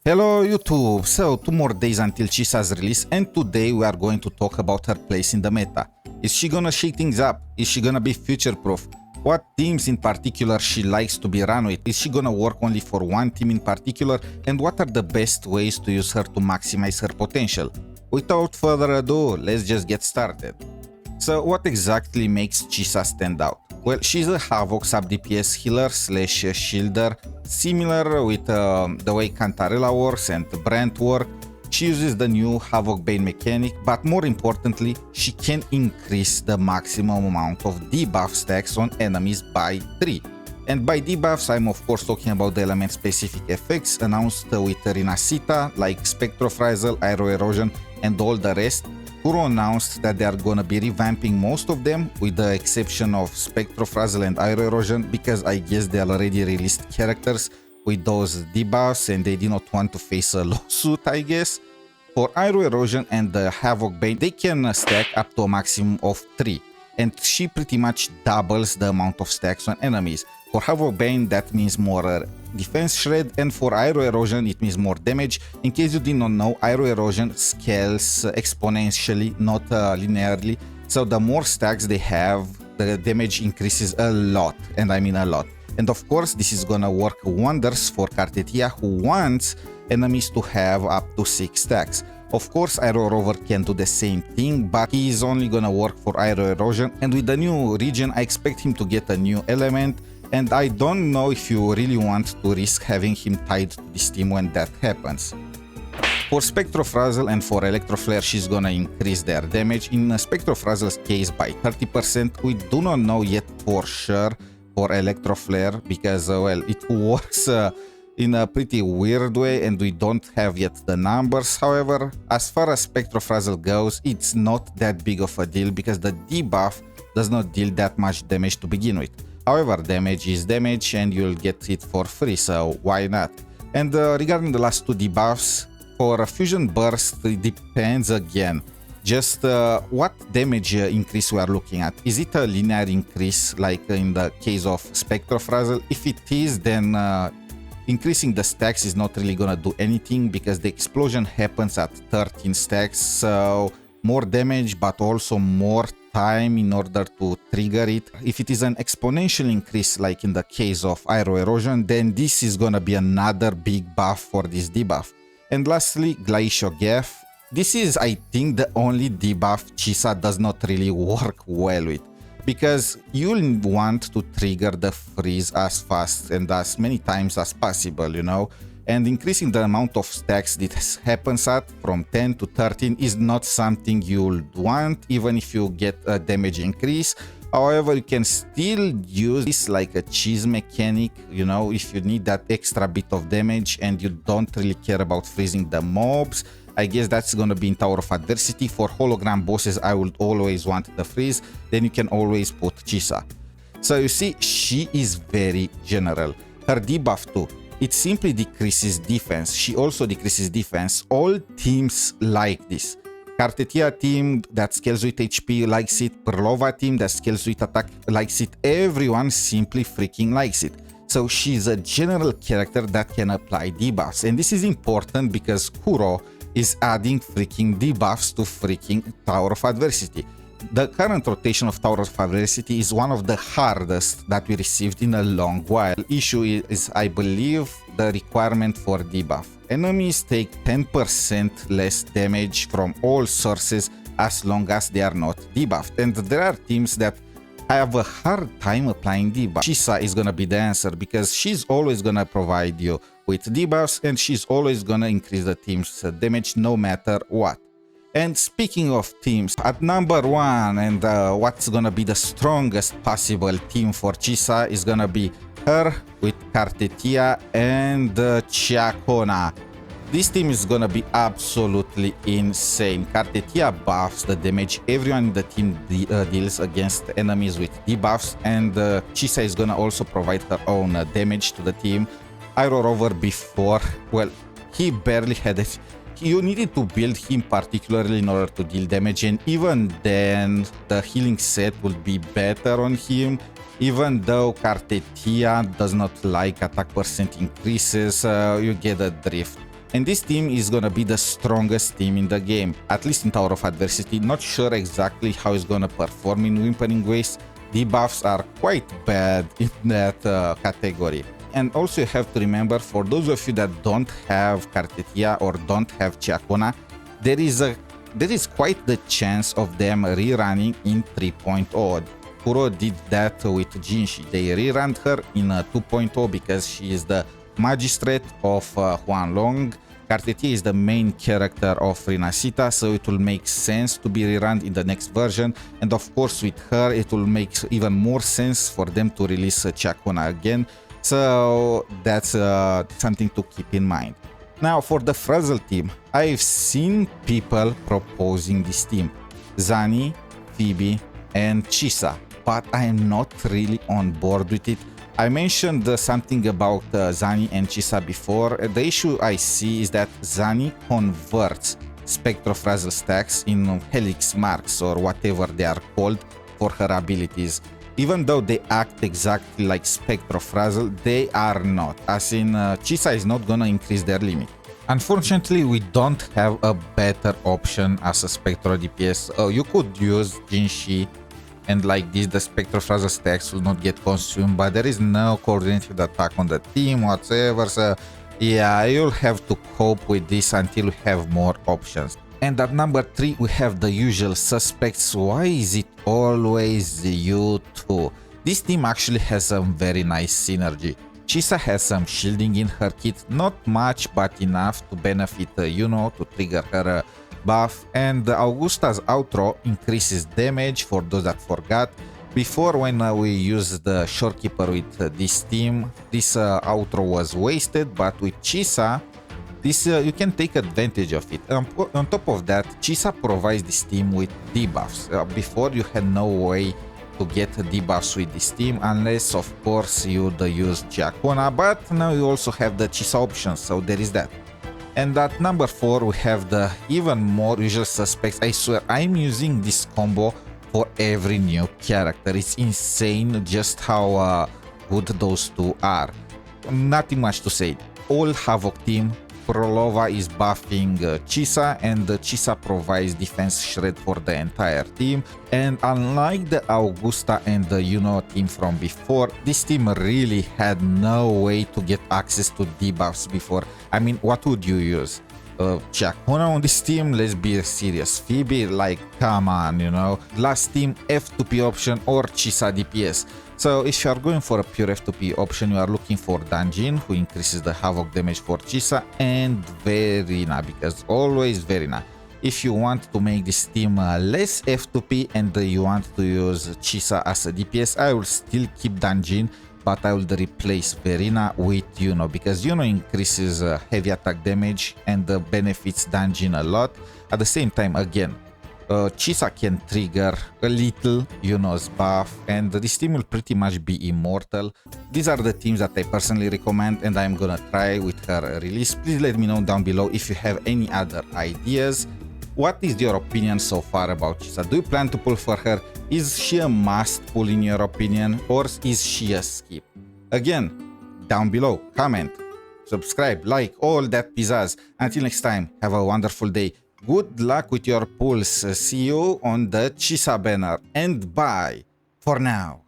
Hello YouTube! So 2 more days until Chisa's release, and today we are going to talk about her place in the meta. Is she gonna shake things up? Is she gonna be future-proof? What teams in particular she likes to be run with? Is she gonna work only for one team in particular? And what are the best ways to use her to maximize her potential? Without further ado, let's just get started. So what exactly makes Chisa stand out? Well, she's a Havoc sub-DPS healer slash shielder, similar with the way Cantarella works and Brent work. She uses the new 𝗶𝗵𝗵𝗵𝗵 mechanic, but more importantly, she can increase the maximum amount of debuff stacks on enemies by 3. And by debuffs, I'm of course talking about the element-specific effects announced with Rinascita, like Spectrofrizzle, Aero Erosion, and all the rest. Kuro announced that they are gonna be revamping most of them, with the exception of Spectrofrizzle and Aero Erosion, because I guess they already released characters with those debuffs and they did not want to face a lawsuit, I guess. For Aero Erosion and the 𝗶𝗵𝗵𝗵𝗵, they can stack up to a maximum of 3, and she pretty much doubles the amount of stacks on enemies. For 𝗶𝗵𝗵𝗵𝗵, that means more defense shred, and for Aero Erosion it means more damage. In case you did not know, Aero Erosion scales exponentially, not linearly, so the more stacks they have, the damage increases a lot, and I mean a lot. And of course, this is gonna work wonders for 𝗏𝗏𝗏𝗏, who wants enemies to have up to 6 stacks. Of course, Aero Rover can do the same thing, but he is only gonna work for Aero Erosion, and with the new region, I expect him to get a new element, and I don't know if you really want to risk having him tied to this team when that happens. For Spectrofrizzle and for Electroflare, she's gonna increase their damage. In Spectrofrizzle's case by 30%, we do not know yet for sure for Electroflare, because well, it works in a pretty weird way and we don't have yet the numbers. However, as far as Spectrofrizzle goes, it's not that big of a deal because the debuff does not deal that much damage to begin with. However, damage is damage and you'll get it for free, so why not? And regarding the last 2 debuffs, for a Fusion Burst, it depends again. Just what damage increase we are looking at. Is it a linear increase like in the case of Spectrofrizzle? If it is, then increasing the stacks is not really gonna do anything because the explosion happens at 13 stacks, so more damage but also more time in order to trigger it. If it is an exponential increase like in the case of Aero Erosion, then this is gonna be another big buff for this debuff. And lastly, 𝗖𝗍𝗆𝗆𝗏. This is, I think, the only debuff Chisa does not really work well with, because you'll want to trigger the freeze as fast and as many times as possible, you know, and increasing the amount of stacks this happens at from 10 to 13 is not something you'll want, even if you get a damage increase. However, you can still use this like a cheese mechanic, you know, if you need that extra bit of damage and you don't really care about freezing the mobs. I guess that's gonna be in Tower of Adversity. For hologram bosses, I would always want the freeze, then you can always put Chisa. So you see, she is very general. Her debuff too, it simply decreases defense. She also decreases defense. All teams like this. 𝗏𝗏𝗏𝗏 team that scales with HP likes it, 𝗏𝗏𝗏𝗏𝗏 team that scales with attack likes it, everyone simply freaking likes it. So she's a general character that can apply debuffs, and this is important because Kuro is adding freaking debuffs to freaking Tower of Adversity. The current rotation of Tower of Adversity is one of the hardest that we received in a long while. Issue is, I believe, the requirement for debuff. Enemies take 10% less damage from all sources as long as they are not debuffed, and there are teams that have a hard time applying debuff. Chisa is gonna be the answer because she's always gonna provide you with debuffs and she's always gonna increase the team's damage no matter what. And speaking of teams, at number 1 and what's gonna be the strongest possible team for Chisa is gonna be her with 𝗏𝗏𝗏𝗏𝗏 and Chiakona. This team is gonna be absolutely insane. 𝗏𝗏𝗏𝗏𝗏 buffs the damage everyone in the team deals against enemies with debuffs, and Chisa is gonna also provide her own damage to the team. Aero Rover before, well, he barely had it. You needed to build him particularly in order to deal damage, and even then the healing set would be better on him, even though 𝗏𝗏𝗏𝗏𝗏 does not like attack percent increases. You get a drift. And this team is gonna be the strongest team in the game, at least in Tower of Adversity. Not sure exactly how it's gonna perform in Whimpering Waste. Debuffs are quite bad in that category. And also you have to remember, for those of you that don't have 𝗏𝗏𝗏𝗏 or don't have 𝗏𝗏𝗏𝗏, there is quite the chance of them rerunning in 3.0. Kuro did that with 𝗖𝗍𝗍. They rerun her in 2.0 because she is the magistrate of Huanglong. 𝗏𝗏𝗏𝗏 is the main character of Rinasita, so it will make sense to be rerun in the next version. And of course with her it will make even more sense for them to release 𝗏𝗏𝗏𝗏𝗏 again. So that's something to keep in mind. Now for the Frazzle team, I've seen people proposing this team. 𝗖𝗍𝗍𝗍𝗏𝗏, Phoebe and Chisa, but I am not really on board with it. I mentioned something about 𝗖𝗍𝗍𝗍𝗏 and Chisa before. The issue I see is that 𝗖𝗍𝗍𝗍𝗏 converts Spectrofrazzle stacks in Helix marks or whatever they are called for her abilities. Even though they act exactly like Spectrofrazzle, they are not. As in, Chisa is not gonna increase their limit. Unfortunately, we don't have a better option as a Spectro DPS. You could use 𝗖𝗍𝗍𝗍𝗏, and like this the Spectrofrazzle stacks will not get consumed, but there is no coordinated attack on the team whatsoever, so yeah, you'll have to cope with this until we have more options. And at number 3 we have the usual suspects. Why is it always you two? This team actually has some very nice synergy. Chisa has some shielding in her kit, not much but enough to benefit Yuno to trigger her buff, and Augusta's outro increases damage for those that forgot. Before, when we used the Shorekeeper with this team, this outro was wasted, but with Chisa, this you can take advantage of it. On top of that, Chisa provides this team with debuffs. Before, you had no way to get debuffs with this team unless of course you would use 𝗏𝗏𝗏𝗏𝗏, but now you also have the Chisa option, so there is that. And at number 4 we have the even more usual suspects. I swear I'm using this combo for every new character. It's insane just how good those two are. Nothing much to say. All Havoc team. Prolova is buffing Chisa, and Chisa provides defense shred for the entire team. And unlike the Augusta and the Yuno team from before, this team really had no way to get access to debuffs before. I mean, what would you use? 𝗏𝗏𝗏𝗏𝗏 on this team? Let's be serious. Phoebe, like, come on, you know. Last team, F2P option or Chisa DPS. So if you are going for a pure F2P option, you are looking for Dungeon, who increases the Havoc damage for Chisa, and Verina, because always Verina. If you want to make this team less F2P and you want to use Chisa as a DPS, I will still keep Dungeon, but I will replace Verina with Yuno, because Yuno increases heavy attack damage and benefits Dungeon a lot. At the same time, again, Chisa can trigger a little Yuno's buff, and this team will pretty much be immortal. These are the teams that I personally recommend, and I'm gonna try with her release. Please let me know down below if you have any other ideas. What is your opinion so far about Chisa? Do you plan to pull for her? Is she a must pull in your opinion, or is she a skip? Again, down below, comment, subscribe, like, all that pizzazz. Until next time, have a wonderful day. Good luck with your pulls. See you on the Chisa banner, and bye for now.